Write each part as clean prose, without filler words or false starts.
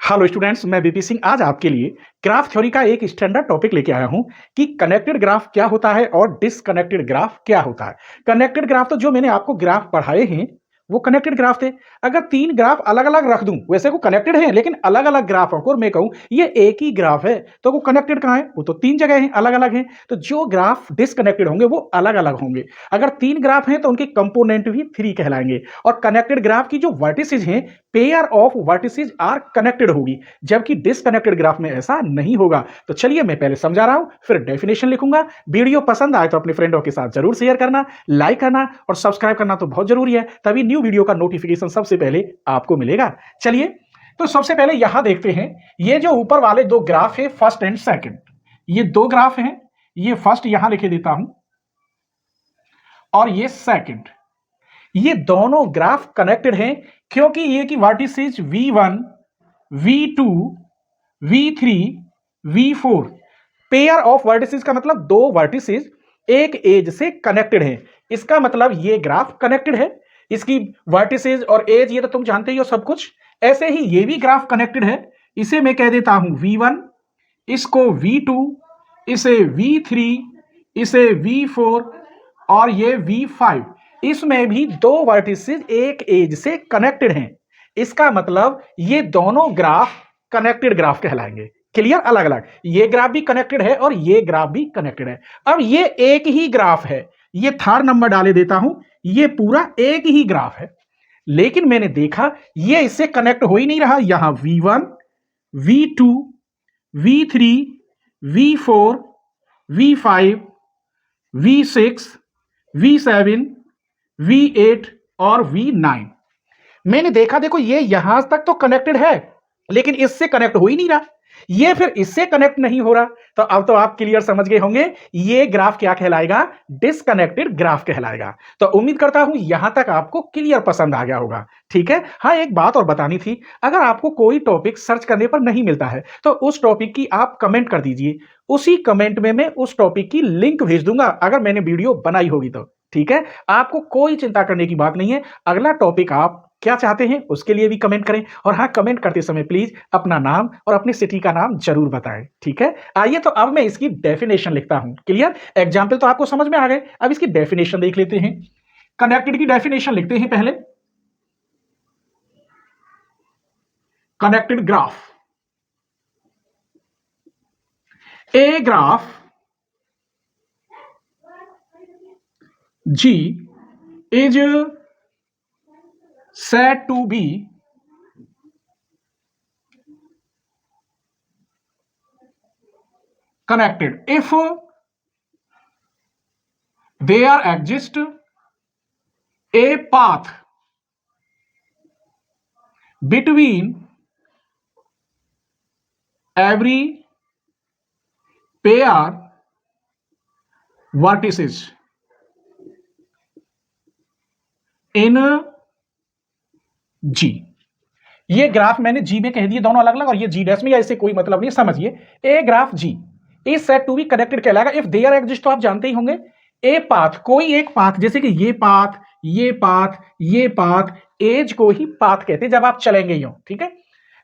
Hello students, मैं BP Singh आज आपके लिए ग्राफ थ्योरी का एक स्टैंडर्ड टॉपिक लेके आया हूं कि कनेक्टेड ग्राफ क्या होता है और डिसकनेक्टेड ग्राफ क्या होता है। कनेक्टेड ग्राफ तो जो मैंने आपको ग्राफ पढ़ाए हैं वो कनेक्टेड ग्राफ थे। अगर तीन ग्राफ अलग अलग रख दूं, वैसे वो कनेक्टेड हैं लेकिन अलग अलग ग्राफ हैं, और मैं कहूं ये एक ही ग्राफ है तो वो कनेक्टेड कहां है? वो तो तीन जगह हैं, अलग अलग हैं। तो जो ग्राफ डिसकनेक्टेड होंगे वो अलग अलग होंगे। अगर तीन ग्राफ हैं तो उनके कंपोनेंट भी थ्री कहलाएंगे। और कनेक्टेड ग्राफ की जो वर्टिसेज हैं, pair of vertices are connected होगी, जबकि डिसकनेक्टेड ग्राफ में ऐसा नहीं होगा। तो चलिए मैं पहले समझा रहा हूं, फिर डेफिनेशन लिखूंगा। वीडियो पसंद आए तो अपने फ्रेंडों के साथ जरूर शेयर करना, लाइक करना और सब्सक्राइब करना तो बहुत जरूरी है, तभी न्यू वीडियो का नोटिफिकेशन सबसे पहले आपको मिलेगा। चलिए तो सबसे पहले यहां देखते हैं, ये जो ऊपर वाले दो ग्राफ है फर्स्ट एंड सेकंड, ये दो ग्राफ हैं। ये फर्स्ट यहां लिखे देता हूं और ये सेकंड। ये दोनों ग्राफ कनेक्टेड हैं क्योंकि ये की vertices V1, V2, V3, V4, pair of vertices का मतलब दो वर्टिसेज एक एज से कनेक्टेड हैं। इसका मतलब ये ग्राफ कनेक्टेड है। इसकी वर्टिसेज और एज ये तो तुम जानते ही हो सब कुछ। ऐसे ही ये भी ग्राफ कनेक्टेड है। इसे मैं कह देता हूं V1, इसको V2, इसे V3, इसे V4 और ये V5। इसमें भी दो वर्टिसेस एक एज से कनेक्टेड हैं। इसका मतलब ये दोनों ग्राफ कनेक्टेड ग्राफ कहलाएंगे। क्लियर? अलग अलग, ये ग्राफ भी कनेक्टेड है और ये ग्राफ भी कनेक्टेड है। अब ये एक ही ग्राफ है, ये थर्ड नंबर डाले देता हूं, ये पूरा एक ही ग्राफ है। लेकिन मैंने देखा ये इससे कनेक्ट हो ही नहीं रहा। यहां V1, V2, V3, V4, V5, V6, V7, V8 और V9। मैंने देखा, देखो ये यहां तक तो कनेक्टेड है लेकिन इससे कनेक्ट हो ही नहीं रहा, ये फिर इससे कनेक्ट नहीं हो रहा। तो अब तो आप क्लियर समझ गए होंगे ये ग्राफ क्या कहलाएगा? डिसकनेक्टेड ग्राफ कहलाएगा। तो उम्मीद करता हूं यहां तक आपको क्लियर पसंद आ गया होगा। ठीक है। हाँ, एक बात और बतानी थी, अगर आपको कोई टॉपिक सर्च करने पर नहीं मिलता है तो उस टॉपिक की आप कमेंट कर दीजिए, उसी कमेंट में मैं उस टॉपिक की लिंक भेज दूंगा अगर मैंने वीडियो बनाई होगी तो। ठीक है, आपको कोई चिंता करने की बात नहीं है। अगला टॉपिक आप क्या चाहते हैं उसके लिए भी कमेंट करें, और हाँ, कमेंट करते समय प्लीज अपना नाम और अपनी सिटी का नाम जरूर बताएं। ठीक है, आइए तो अब मैं इसकी डेफिनेशन लिखता हूं। क्लियर? एग्जाम्पल तो आपको समझ में आ गए, अब इसकी डेफिनेशन देख लेते हैं। कनेक्टेड की डेफिनेशन लिखते हैं पहले। Connected graph, A graph G is said to be connected if there exists a path between every pair vertices in G। ये ग्राफ मैंने G में कह दिए दोनों अलग अलग, और ये G डैश में, या इससे कोई मतलब नहीं, समझिए। A graph G is said to be connected कहलाएगा इफ देयर एग्जिस्ट, तो आप जानते ही होंगे, ए पाथ, कोई एक पाथ, जैसे कि ये पाथ, ये पाथ, ये पाथ, एज को ही पाथ कहते हैं जब आप चलेंगे यूं। ठीक है,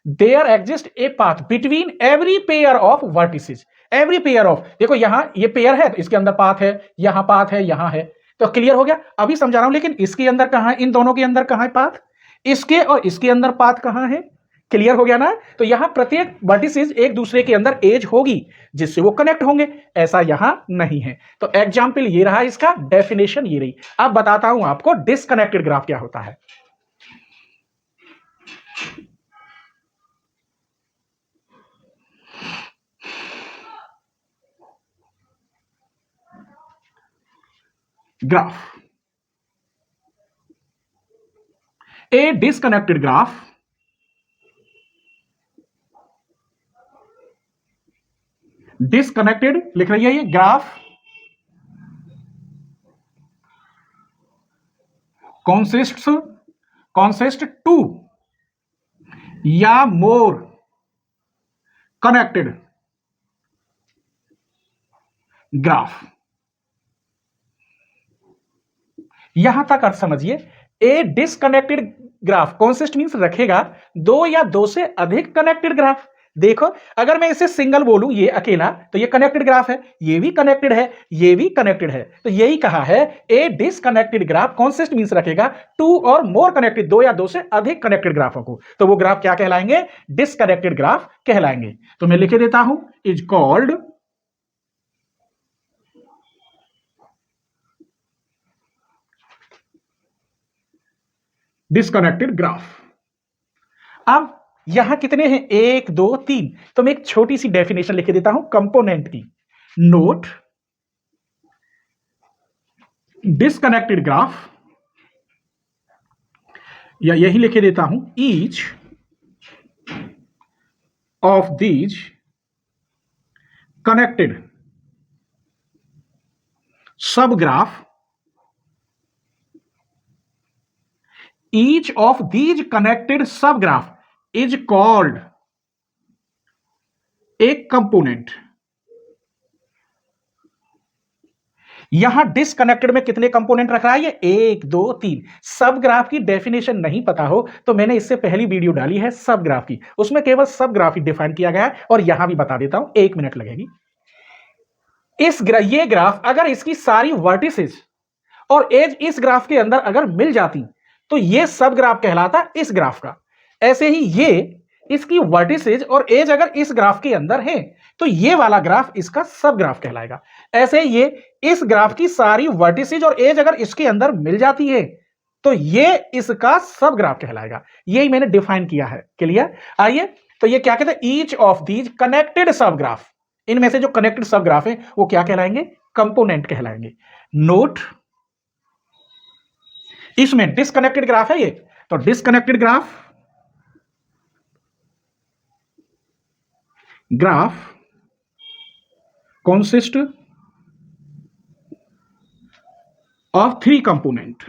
there exist a path between every pair of vertices. Every pair of, देखो यहां ये पेयर है तो इसके अंदर पाथ है, यहां पाथ है, यहां है। तो क्लियर हो गया? अभी समझा रहा हूं, लेकिन इसके अंदर कहां है? इन दोनों के अंदर कहां है पाथ? इसके और इसके अंदर पाथ कहां है? क्लियर हो गया ना? तो यहां प्रत्येक वर्टिसेस एक दूसरे के अंदर एज होगी जिससे वो कनेक्ट होंगे, ऐसा यहां नहीं है। तो एग्जाम्पल ये रहा, इसका डेफिनेशन ये रही। अब बताता हूं आपको डिसकनेक्टेड ग्राफ क्या होता है। ग्राफ, ए डिसकनेक्टेड ग्राफ डिसकनेक्टेड लिख रही है ये ग्राफ consist टू या मोर कनेक्टेड ग्राफ। यहां तक अर्थ समझिए। ए डिसकनेक्टेड ग्राफ, कॉन्सिस्ट मीन्स रखेगा दो या दो से अधिक कनेक्टेड ग्राफ। देखो अगर मैं इसे सिंगल बोलूं ये अकेला, तो ये कनेक्टेड ग्राफ है, ये भी कनेक्टेड है, ये भी कनेक्टेड है, तो यही कहा है ए डिसकनेक्टेड ग्राफ कॉन्सिस्ट मीन्स रखेगा टू और मोर कनेक्टेड, दो या दो से अधिक कनेक्टेड ग्राफों को, तो वो ग्राफ क्या कहलाएंगे? डिसकनेक्टेड ग्राफ कहलाएंगे। तो मैं लिखे देता हूं इज कॉल्ड डिसकनेक्टेड ग्राफ। अब यहां कितने हैं? एक, दो, तीन, तो मैं एक छोटी सी डेफिनेशन लिख देता हूं कंपोनेंट की। नोट डिसकनेक्टेड ग्राफ, या यही लिखे देता हूं ईच ऑफ दीज कनेक्टेड सब graph, each of these connected subgraph is called a component। यहां डिसकनेक्टेड में कितने कंपोनेंट रख रहा है? ये एक, दो, तीन। सब ग्राफ की डेफिनेशन नहीं पता हो तो मैंने इससे पहली वीडियो डाली है सब ग्राफ की, उसमें केवल सब ग्राफ ही डिफाइन किया गया है, और यहां भी बता देता हूं, 1 मिनट लगेगी। ये ग्राफ अगर इसकी सारी वर्टिसेस और एज इस ग्राफ के अंदर अगर मिल जाती तो ये सब ग्राफ कहलाता इस ग्राफ का। ऐसे ही ये इसकी वर्टिसेज और एज अगर इस ग्राफ के अंदर है तो ये वाला ग्राफ इसका सब ग्राफ कहलाएगा। ऐसे ये इस ग्राफ की सारी वर्टिसेज और एज अगर इसके अंदर मिल जाती है तो ये इसका सब ग्राफ कहलाएगा। यही मैंने डिफाइन किया है। क्लियर? आइए, तो ये क्या कहते हैं? ईच ऑफ दीज कनेक्टेड सब ग्राफ, इनमें से जो कनेक्टेड सब ग्राफ है वो क्या कहलाएंगे? कंपोनेंट कहलाएंगे। नोट, इसमें डिसकनेक्टेड ग्राफ है ये, तो disconnected graph consist of 3 component.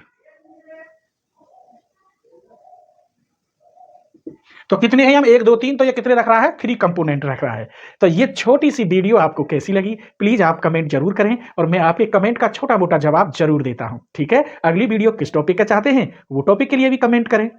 तो कितने हैं हम? 1, 2, 3, तो ये कितने रख रहा है? 3 कंपोनेंट रख रहा है। तो ये छोटी सी वीडियो आपको कैसी लगी प्लीज आप कमेंट जरूर करें, और मैं आपके कमेंट का छोटा मोटा जवाब जरूर देता हूं। ठीक है? अगली वीडियो किस टॉपिक का चाहते हैं वो टॉपिक के लिए भी कमेंट करें।